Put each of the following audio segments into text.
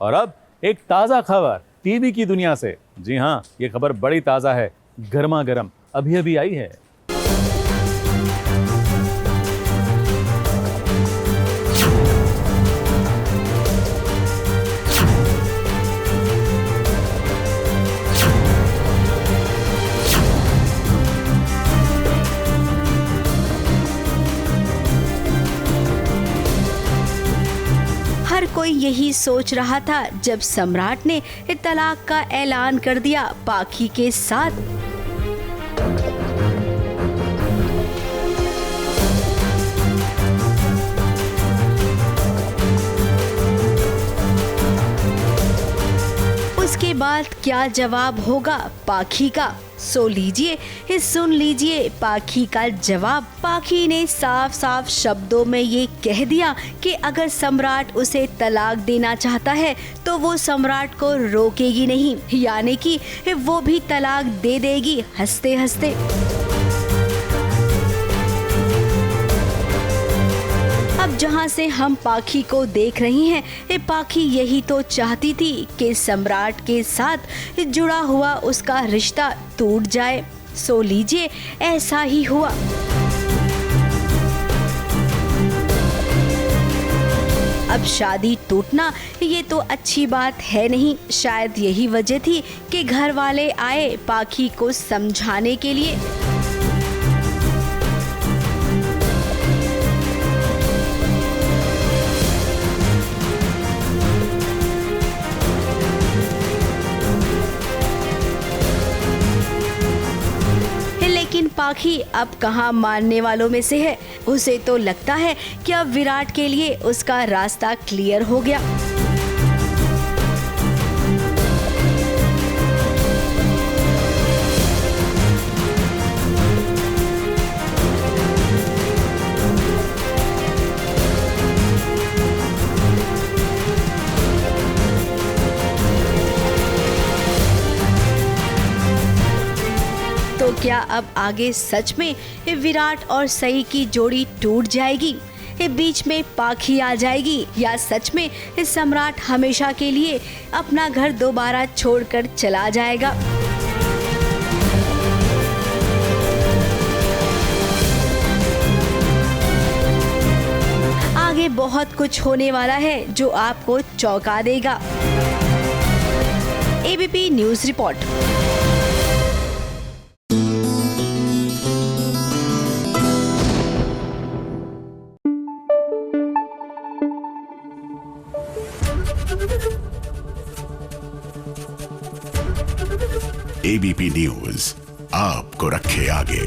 और अब एक ताजा खबर टीवी की दुनिया से। जी हाँ, ये खबर बड़ी ताजा है, गर्मा गर्म अभी अभी आई है। हर कोई यही सोच रहा था जब सम्राट ने तलाक का ऐलान कर दिया पाखी के साथ। उसके बाद क्या जवाब होगा पाखी का, सो लीजिए सुन लीजिए पाखी का जवाब। पाखी ने साफ साफ शब्दों में ये कह दिया कि अगर सम्राट उसे तलाक देना चाहता है तो वो सम्राट को रोकेगी नहीं, यानी कि वो भी तलाक दे देगी हंसते हंसते। अब जहाँ से हम पाखी को देख रहे हैं, पाखी यही तो चाहती थी कि सम्राट के साथ जुड़ा हुआ उसका रिश्ता टूट जाए। सो लीजिए ऐसा ही हुआ। अब शादी टूटना ये तो अच्छी बात है नहीं। शायद यही वजह थी कि घर वाले आए पाखी को समझाने के लिए। लेकिन पाखी अब कहाँ मानने वालों में से है। उसे तो लगता है कि अब विराट के लिए उसका रास्ता क्लियर हो गया। तो क्या अब आगे सच में विराट और सई की जोड़ी टूट जाएगी? बीच में पाखी आ जाएगी या सच में सम्राट हमेशा के लिए अपना घर दोबारा छोड़कर चला जाएगा? आगे बहुत कुछ होने वाला है जो आपको चौंका देगा। ABP news report. ABP news आपको रखे आगे।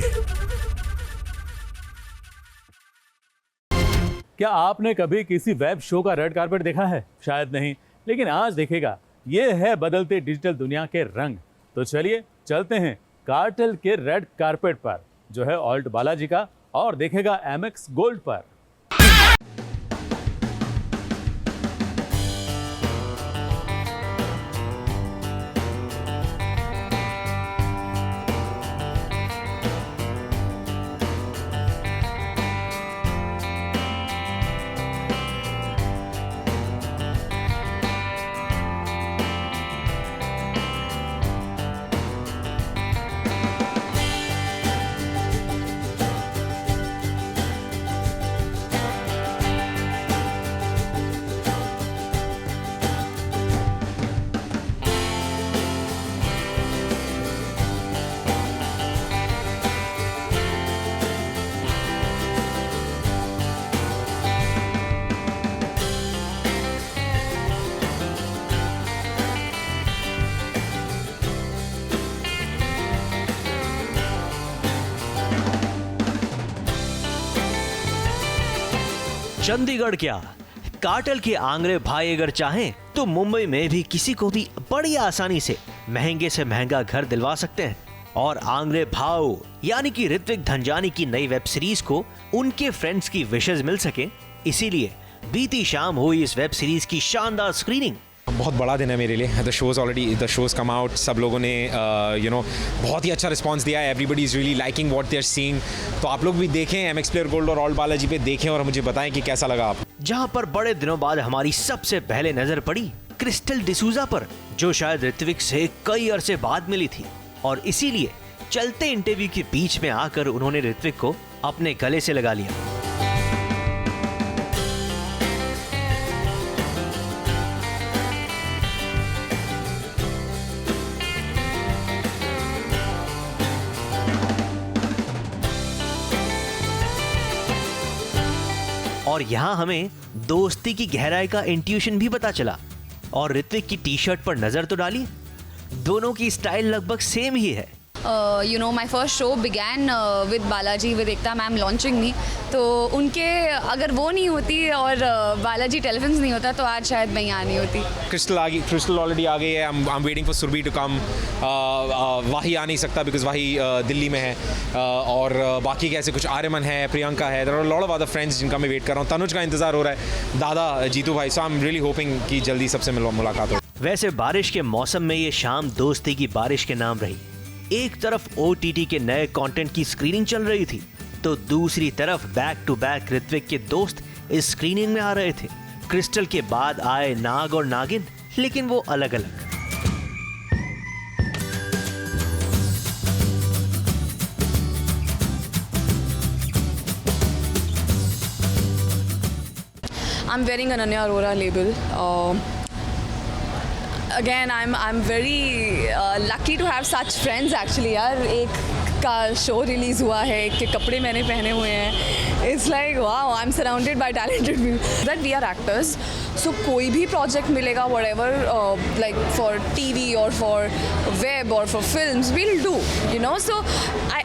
क्या आपने कभी किसी वेब शो का रेड कारपेट देखा है? शायद नहीं, लेकिन आज देखेगा। ये है बदलते डिजिटल दुनिया के रंग। तो चलिए चलते हैं कार्टेल के रेड कारपेट पर, जो है ऑल्ट बालाजी का, और देखेगा एमएक्स गोल्ड पर। चंडीगढ़ क्या, कार्टेल के आंगरे भाई अगर चाहें तो मुंबई में भी किसी को भी बड़ी आसानी से महंगा घर दिलवा सकते हैं। और आंगरे भाव यानी कि ऋत्विक धनजानी की नई वेब सीरीज को उनके फ्रेंड्स की विशेस मिल सके, इसीलिए बीती शाम हुई इस वेब सीरीज की शानदार स्क्रीनिंग। बहुत बड़ा दिन है मेरे लिए। द शोज कम आउट, सब लोगों ने बहुत ही अच्छा रिस्पांस दिया है। Everybody is really liking what they are seeing. तो आप लोग भी देखें, एमएक्स प्लेयर गोल्ड और ऑल्ट बालाजी पे देखें और मुझे बताएं कि कैसा लगा आप। जहां पर बड़े दिनों बाद हमारी सबसे पहले नजर पड़ी क्रिस्टल डिसूजा पर, जो शायद ऋत्विक से कई अरसे बाद मिली थी, और इसीलिए चलते इंटरव्यू के बीच में आकर उन्होंने ऋत्विक को अपने गले से लगा लिया। और यहाँ हमें दोस्ती की गहराई का इंट्यूशन भी पता चला। और ऋत्विक की टी शर्ट पर नजर तो डाली, दोनों की स्टाइल लगभग सेम ही है। My first show began with Balaji, with Ekta ma'am launching me. तो उनके अगर वो नहीं होती और बालाजी टेलीफिल्म्स नहीं होता तो आज शायद मैं यहाँ नहीं होती। क्रिस्टल ऑलरेडी आ गई है। I am waiting for Surabhi to come. वाही आ नहीं सकता बिकॉज वाही दिल्ली में है, और बाकी कैसे कुछ आर्यमन है, प्रियंका है, there are lot of other friends जिनका मैं वेट कर रहा हूँ। तनुज का इंतजार हो रहा है, दादा, जीतू भाई। सो आई एम रियली होपिंग कि जल्दी सबसे मुलाकात हो। वैसे बारिश के मौसम में ये शाम दोस्ती की बारिश के नाम रही। एक तरफ OTT के नए कंटेंट की स्क्रीनिंग चल रही थी, तो दूसरी तरफ बैक टू बैक ऋत्विक के दोस्त इस स्क्रीनिंग में आ रहे थे। क्रिस्टल के बाद आए नाग और नागिन, लेकिन वो अलग अलग। I'm wearing an Ananya Arora label. Again, I'm very lucky to have such friends actually यार। एक का शो रिलीज़ हुआ है, एक के कपड़े मैंने पहने हुए हैं। It's like wow, I'm surrounded by talented people. That we are actors, so कोई भी project मिलेगा whatever, like for TV or for web or for films, we'll do, you know. So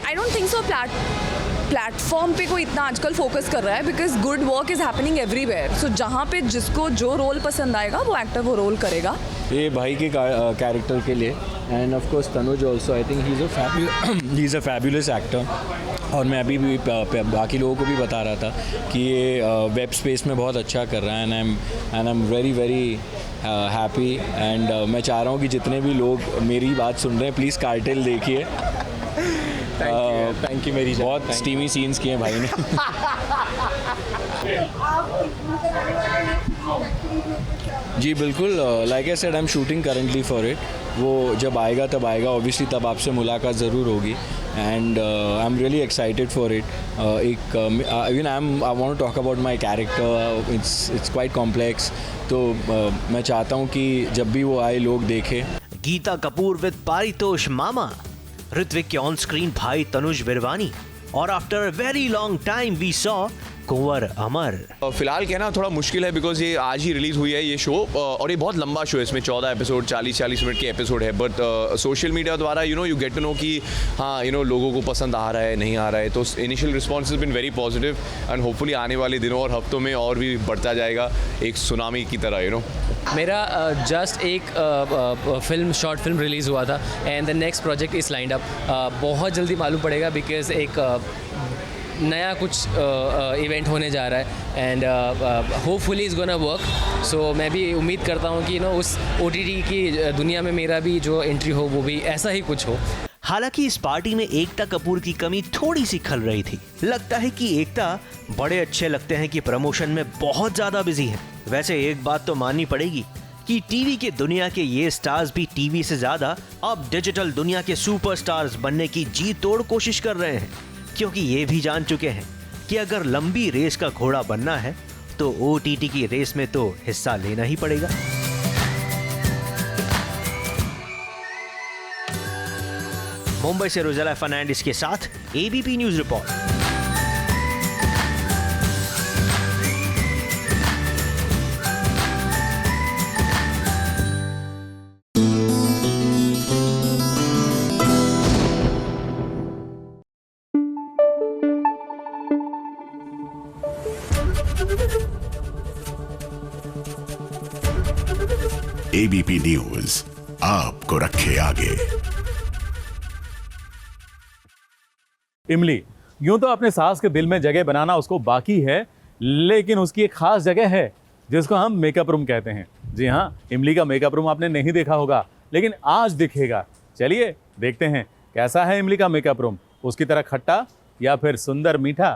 I don't think so platform पे कोई इतना आजकल focus कर रहा है, because good work is happening everywhere. So जहाँ पे जिसको जो रोल पसंद आएगा वो एक्टर वो रोल करेगा। ये भाई के कैरेक्टर के लिए, end of course Tanuj also, I think he is a fabulous actor. और मैं अभी भी बाकी लोगों को भी बता रहा था कि ये वेब स्पेस में बहुत अच्छा कर रहा है, and I am very very happy. And मैं चाह रहा हूँ कि जितने भी लोग मेरी बात सुन रहे हैं, प्लीज़ कार्टेल देखिए। थैंक यू मेरी बहुत स्टीमी सीन्स किए हैं भाई ने। जी बिल्कुल, like I said, I am shooting currently for it. वो जब आएगा तब आएगा, ऑब्वियसली तब आपसे मुलाकात ज़रूर होगी। And I am really excited for it. Even I want to talk about my character, it's quite complex. तो मैं चाहता हूँ कि जब भी वो आए लोग देखें। गीता कपूर विद पारितोष मामा, ऋत्विक के ऑन स्क्रीन भाई तनुज विरवानी, और after a very long time we saw Kunwar Amar. फिलहाल कहना थोड़ा मुश्किल है बिकॉज ये आज ही रिलीज हुई है ये शो, और ये बहुत लंबा शो है। इसमें 14 एपिसोड, 40 मिनट के एपिसोड है। बट सोशल मीडिया द्वारा यू गेट टू नो कि हाँ लोगों को पसंद आ रहा है, नहीं आ रहा है। तो initial response has been very positive, and hopefully आने वाले दिनों और हफ्तों में और भी बढ़ता जाएगा, एक सुनामी की तरह। मेरा जस्ट एक शॉर्ट फिल्म रिलीज़ हुआ था, and the next project is lined up. बहुत जल्दी मालूम पड़ेगा, बिकॉज एक नया कुछ इवेंट होने जा रहा है, and hopefully is gonna work. So मैं भी उम्मीद करता हूँ कि उस OTT की दुनिया में मेरा भी जो एंट्री हो वो भी ऐसा ही कुछ हो। हालांकि इस पार्टी में एकता कपूर की कमी थोड़ी सी खल रही थी। लगता है कि एकता बड़े अच्छे लगते हैं कि प्रमोशन में बहुत ज्यादा बिजी है। वैसे एक बात तो माननी पड़ेगी कि टीवी के दुनिया के ये स्टार्स भी टीवी से ज्यादा अब डिजिटल दुनिया के सुपरस्टार्स बनने की जी तोड़ कोशिश कर रहे हैं, क्योंकि ये भी जान चुके हैं कि अगर लंबी रेस का घोड़ा बनना है तो OTT की रेस में तो हिस्सा लेना ही पड़ेगा। मुंबई से रोजेला फर्नांडिस के साथ ABP news report. ABP news आपको रखे आगे। इमली, यूं तो अपने सास के दिल में जगह बनाना उसको बाकी है, लेकिन उसकी एक खास जगह है जिसको हम मेकअप रूम कहते हैं। जी हाँ, इमली का मेकअप रूम आपने नहीं देखा होगा, लेकिन आज दिखेगा। चलिए देखते हैं कैसा है इमली का मेकअप रूम, उसकी तरह खट्टा या फिर सुंदर मीठा।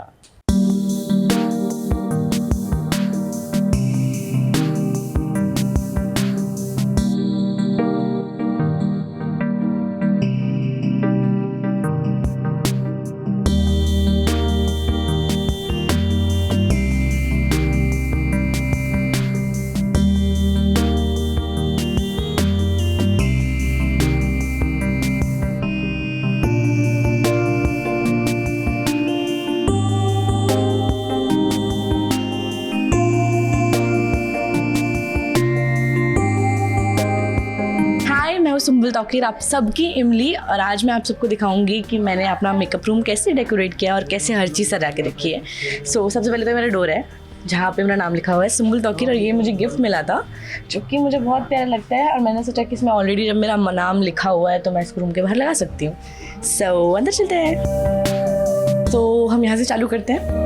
हूँ सुम्बुल तौकीर, आप सबकी इमली, और आज मैं आप सबको दिखाऊंगी कि मैंने अपना मेकअप रूम कैसे डेकोरेट किया और कैसे हर चीज़ सजा के रखी है। सो सबसे पहले तो मेरा डोर है जहाँ पे मेरा नाम लिखा हुआ है सुम्बुल तौकीर, और ये मुझे गिफ्ट मिला था जो कि मुझे बहुत प्यारा लगता है, और मैंने सोचा कि इसमें ऑलरेडी जब मेरा नाम लिखा हुआ है तो मैं इसको रूम के बाहर लगा सकती हूँ। सो अंदर चलते हैं। तो हम यहाँ से चालू करते हैं।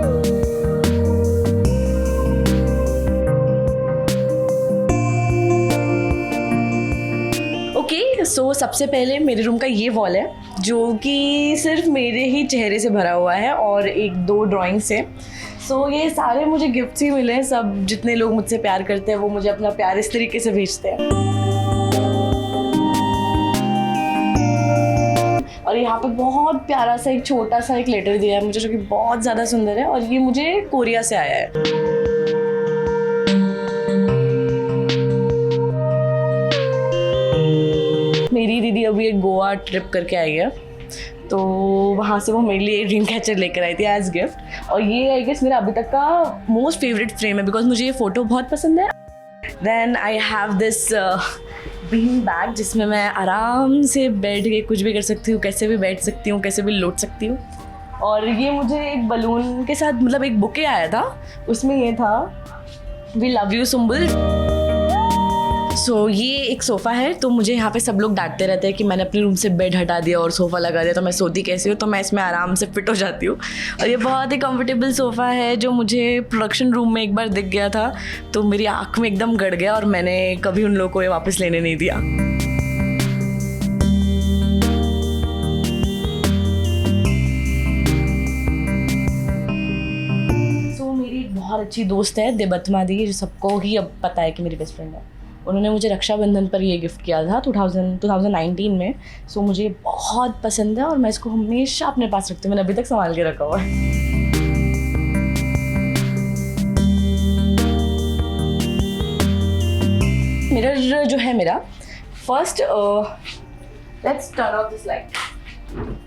सो सबसे पहले मेरे रूम का ये वॉल है जो कि सिर्फ मेरे ही चेहरे से भरा हुआ है और 1-2 ड्राइंग से। सो ये सारे मुझे गिफ्ट्स ही मिले हैं। सब जितने लोग मुझसे प्यार करते हैं वो मुझे अपना प्यार इस तरीके से भेजते हैं। और यहाँ पे बहुत प्यारा सा एक छोटा सा एक लेटर दिया है मुझे जो कि बहुत ज़्यादा सुंदर है, और ये मुझे कोरिया से आया है। मेरी दीदी अभी एक गोवा ट्रिप करके आई है, तो वहाँ से वो मेरे लिए ड्रीम कैचर लेकर आई थी एज गिफ्ट, और ये आई गेस मेरा अभी तक का मोस्ट फेवरेट फ्रेम है बिकॉज मुझे ये फ़ोटो बहुत पसंद है। Then I have this bean bag जिसमें मैं आराम से बैठ के कुछ भी कर सकती हूँ, कैसे भी बैठ सकती हूँ, कैसे भी लौट सकती हूँ। और ये मुझे एक बलून के साथ मतलब एक बुके आया था, उसमें ये था वी लव यू सुम्बुल। सो ये एक सोफ़ा है, तो मुझे यहाँ पे सब लोग डांटते रहते हैं कि मैंने अपने रूम से बेड हटा दिया और सोफ़ा लगा दिया, तो मैं सोती कैसे हूँ, तो मैं इसमें आराम से फिट हो जाती हूँ। और ये बहुत ही कंफर्टेबल सोफ़ा है जो मुझे प्रोडक्शन रूम में एक बार दिख गया था, तो मेरी आँख में एकदम गड़ गया और मैंने कभी उन लोगों को ये वापस लेने नहीं दिया। सो मेरी बहुत अच्छी दोस्त है देबत्मा दी, जो सबको ही अब पता है कि मेरी बेस्ट फ्रेंड है। उन्होंने मुझे रक्षाबंधन पर ये गिफ्ट किया था 2019 में। सो मुझे बहुत पसंद है और मैं इसको हमेशा अपने पास रखती हूँ। मैंने अभी तक संभाल के रखा हुआ है। मिरर जो है मेरा first, let's turn off this light.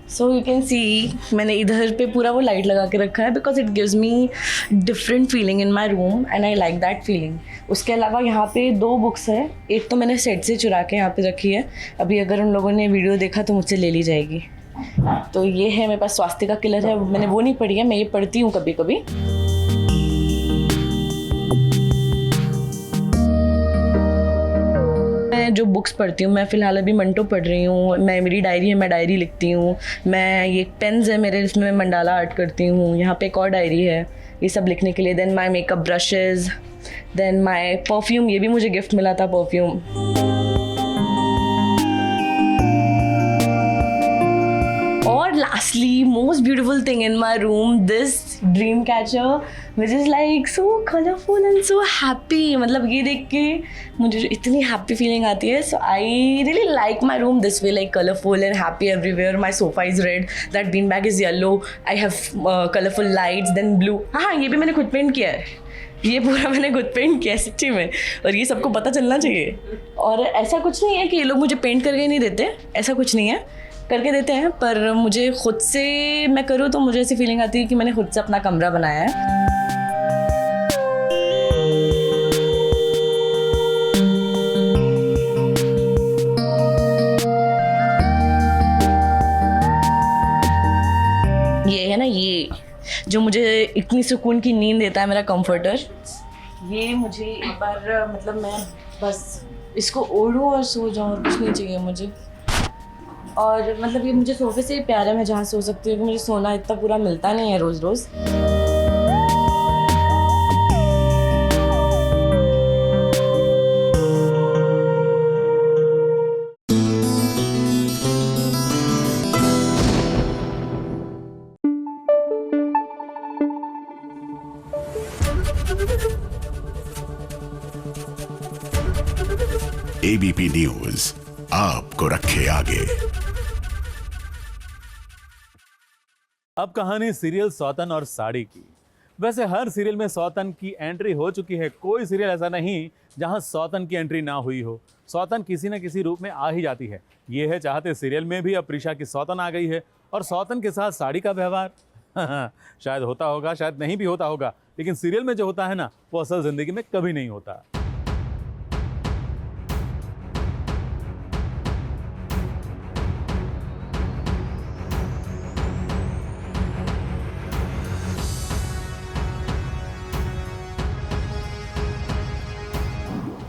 So you can see मैंने इधर पे पूरा वो लाइट लगा के रखा है because it gives me different feeling in my room and I like that feeling. उसके अलावा यहाँ पे 2 बुक्स है, एक तो मैंने सेट से चुरा के यहाँ पे रखी है, अभी अगर उन लोगों ने वीडियो देखा तो मुझसे ले ली जाएगी। तो ये है मेरे पास स्वास्तिका किलर है, मैंने वो नहीं पढ़ी है, मैं ये पढ़ती हूँ कभी कभी। मैं जो बुक्स पढ़ती हूँ, मैं फ़िलहाल अभी मंटो पढ़ रही हूँ, मैं मेरी डायरी है, मैं डायरी लिखती हूँ। मैं ये पेन्स है मेरे, इसमें मैं मंडाला आर्ट करती हूँ। यहाँ पे एक और डायरी है ये सब लिखने के लिए। Then my makeup brushes, then my perfume, ये भी मुझे गिफ्ट मिला था परफ्यूम। और lastly most beautiful thing in my room, this dream catcher which is like so colourful and so happy. मतलब ये देख के मुझे इतनी हैप्पी फीलिंग आती है। So I really like my room this way, like colourful and happy everywhere. My sofa is red, that bean bag is yellow, I have colourful lights, then blue. हाँ, ये भी मैंने खुद पेंट किया है, ये पूरा मैंने खुद पेंट किया है सच्ची में, और ये सबको पता चलना चाहिए। और ऐसा कुछ नहीं है कि ये लोग मुझे पेंट करके नहीं देते, ऐसा कुछ नहीं है, करके देते हैं, पर मुझे खुद से मैं करूँ तो मुझे ऐसी फीलिंग आती है कि मैंने खुद से अपना कमरा बनाया है। ये है ना, ये जो मुझे इतनी सुकून की नींद देता है, मेरा कंफर्टर, ये मुझे एक बार मतलब मैं बस इसको ओढ़ूँ और सो जाऊँ, कुछ नहीं चाहिए मुझे। और मतलब ये मुझे सोफे से ही प्यार है, मैं जहाँ सो सकती हूँ, क्योंकि मुझे सोना इतना पूरा मिलता नहीं है रोज़ रोज़। एबीपी न्यूज आपको रखे आगे। अब कहानी सीरियल सौतन और साड़ी की। वैसे हर सीरियल में सौतन की एंट्री हो चुकी है, कोई सीरियल ऐसा नहीं जहां सौतन की एंट्री ना हुई हो। सौतन किसी न किसी रूप में आ ही जाती है। ये है चाहते सीरियल में भी अब प्रीशा की सौतन आ गई है, और सौतन के साथ साड़ी का व्यवहार शायद होता होगा, शायद नहीं भी होता होगा, लेकिन सीरियल में जो होता है ना, वो असल जिंदगी में कभी नहीं होता।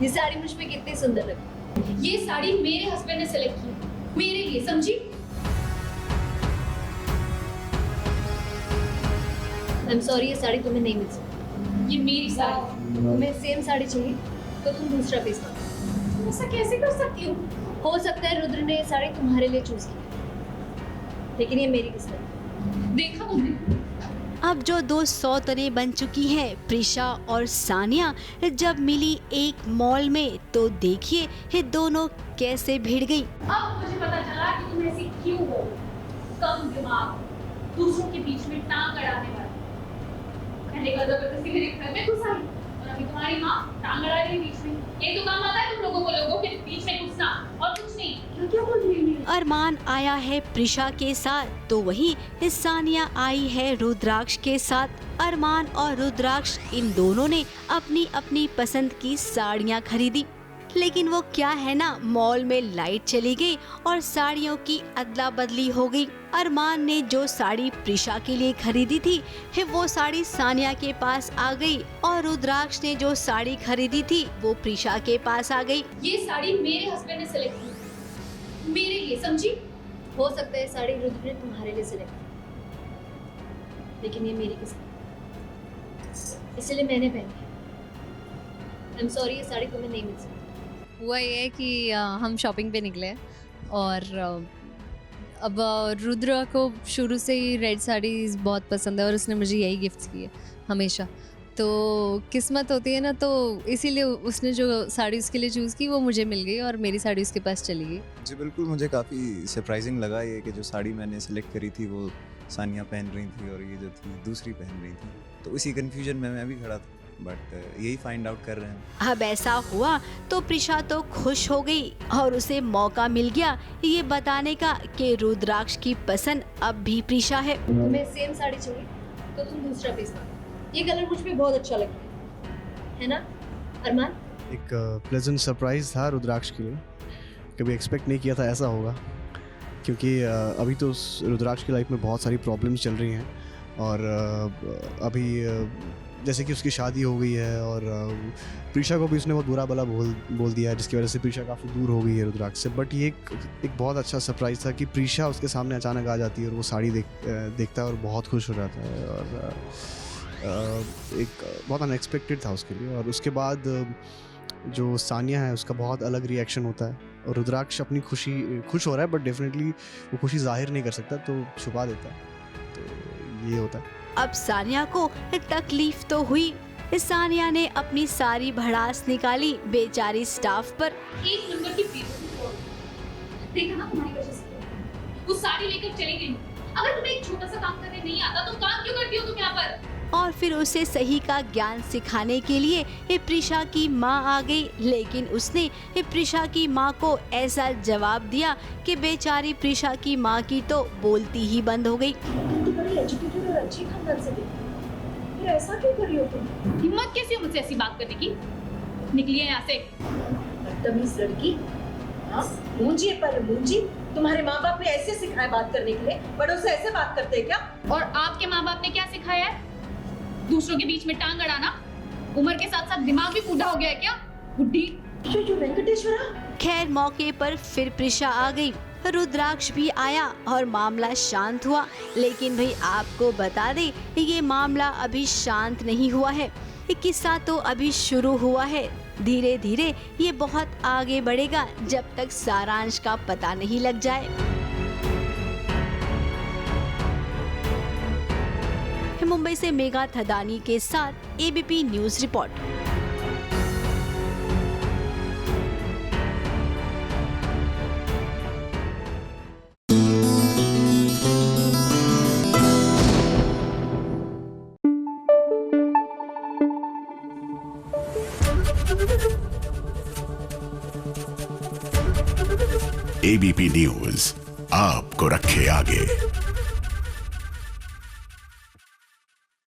ये साड़ी मुझ पे कितनी सुंदर लगी। ये साड़ी मेरे हस्बैंड ने सेलेक्ट की है, मेरे लिए, समझी? आई एम सॉरी, ये साड़ी तुम्हें नहीं मिल सकती। ये मेरी साड़ी। तुम्हें सेम साड़ी चाहिए तो तुम दूसरा पीस लो। ऐसा कैसे कर सकती हो? हो सकता है रुद्र ने ये साड़ी तुम्हारे लिए चूज की, लेकिन ये मेरी किस्मत है। देखा तुमने? अब जो दो सौतने बन चुकी हैं प्रिशा और सानिया, जब मिली एक मॉल में तो देखिए ये दोनों कैसे भिड़ गई। अब मुझे पता चला कि तुम ऐसी क्यों हो, कम दिमाग, दूसरों के बीच में टांग अड़ाने वाली। पहले का जबरदस्ती मेरे घर में घुस आई और अभी तुम्हारी माँ टांग अड़ा रही है बीच में। ये तो काम आता है तुम लोगों के बीच में घुसना और कुछ नहीं। क्या बोल रही है? अरमान आया है प्रिशा के साथ तो वहीं सानिया आई है रुद्राक्ष के साथ। अरमान और रुद्राक्ष इन दोनों ने अपनी अपनी पसंद की साड़ियाँ खरीदी, लेकिन वो क्या है ना, मॉल में लाइट चली गई और साड़ियों की अदला बदली हो गई। अरमान ने जो साड़ी प्रिशा के लिए खरीदी थी वो साड़ी सानिया के पास आ गई और रुद्राक्ष ने जो साड़ी खरीदी थी वो प्रिशा के पास आ गई। ये साड़ी मेरे हस्बैंड ने सेलेक्ट की, मेरे लिए, समझी? हो सकता है साड़ी रुद्र ने तुम्हारे लिए सेलेक्ट की, लेकिन ये मेरी किस्मत, इसलिए मैंने पहनी। आई एम सॉरी, ये साड़ी तुम्हें नहीं मिल सकती। हुआ ये है कि हम शॉपिंग पे निकले और अब रुद्र को शुरू से ही रेड साड़ीज़ बहुत पसंद है और उसने मुझे यही गिफ्ट की है हमेशा। तो किस्मत होती है ना, तो इसीलिए उसने जो साड़ी उसके लिए चूज़ की वो मुझे मिल गई और मेरी साड़ी उसके पास चली गई। जी बिल्कुल, मुझे काफ़ी सरप्राइजिंग लगा ये कि जो साड़ी मैंने सेलेक्ट करी थी वो सानिया पहन रही थी और ये जो थी दूसरी पहन रही थी, तो उसी कन्फ्यूजन में मैं भी खड़ा था, बट यही फाइंड आउट कर रहे हैं। अब ऐसा हुआ तो प्रिशा तो खुश हो गई और उसे मौका मिल गया ये बताने का कि रुद्राक्ष की पसंद अब भी प्रिशा है। तुम्हें सेम साड़ी चाहिए तो तुम दूसरा पीस लो। ये कलर मुझ पे बहुत अच्छा लग रहा है ना अरमान? एक प्लेजेंट सरप्राइज था रुद्राक्ष के लिए, कभी एक्सपेक्ट नहीं किया था ऐसा होगा, क्योंकि अभी तो रुद्राक्ष की लाइफ में बहुत सारी प्रॉब्लम्स चल रही हैं और अभी जैसे कि उसकी शादी हो गई है और प्रिशा को भी उसने बहुत बुरा भला बोल दिया है, जिसकी वजह से प्रिशा काफ़ी दूर हो गई है रुद्राक्ष से। बट ये एक बहुत अच्छा सरप्राइज़ था कि प्रिशा उसके सामने अचानक आ जाती है और वो साड़ी देखता है और बहुत खुश हो जाता है और एक बहुत अनएक्सपेक्टेड था उसके लिए। और उसके बाद जो सानिया है उसका बहुत अलग रिएक्शन होता है और रुद्राक्ष अपनी खुश हो रहा है बट डेफिनेटली वो खुशी जाहिर नहीं कर सकता, तो छुपा देता है, तो ये होता है। अब सानिया को तकलीफ तो हुई, सानिया ने अपनी सारी भड़ास निकाली बेचारी स्टाफ पर। एक नंबर की देखा ना तुम्हारी वजह से वो साड़ी लेकर चली गई। अगर तुम्हें एक छोटा सा काम करने नहीं आता तो काम क्यों करती हो तुम यहाँ पर? और फिर उसे सही का ज्ञान सिखाने के लिए प्रिशा की माँ आ गई, लेकिन उसने प्रिशा की माँ को ऐसा जवाब दिया कि बेचारी प्रिशा की माँ की तो बोलती ही बंद हो गई। एजुकेटेड और अच्छी खानदान से ये ऐसा क्यों कर रही हो तुम? हिम्मत कैसी हो मुझसे ऐसी बात करने की? निकलिए यहाँ से। बदतमीज लड़की, मूंजी पर मूंजी। तुम्हारे माँ बाप ने ऐसे सिखाया बात करने के लिए? बड़ों से ऐसे बात करते हैं क्या? और आपके माँ बाप ने क्या सिखाया है? दूसरों के बीच में टांग अड़ाना? उम्र के साथ साथ दिमाग भी बूढ़ा हो गया है क्या? बुड्ढी। वेंकटेश्वरा। खैर मौके पर फिर प्रिशा आ गई, रुद्राक्ष भी आया और मामला शांत हुआ। लेकिन भाई आपको बता दे ये मामला अभी शांत नहीं हुआ है, ये किस्सा तो अभी शुरू हुआ है। धीरे धीरे ये बहुत आगे बढ़ेगा जब तक सारांश का पता नहीं लग जाए। मुंबई से मेघा थदानी के साथ ABP news report. ABP news आपको रखे आगे।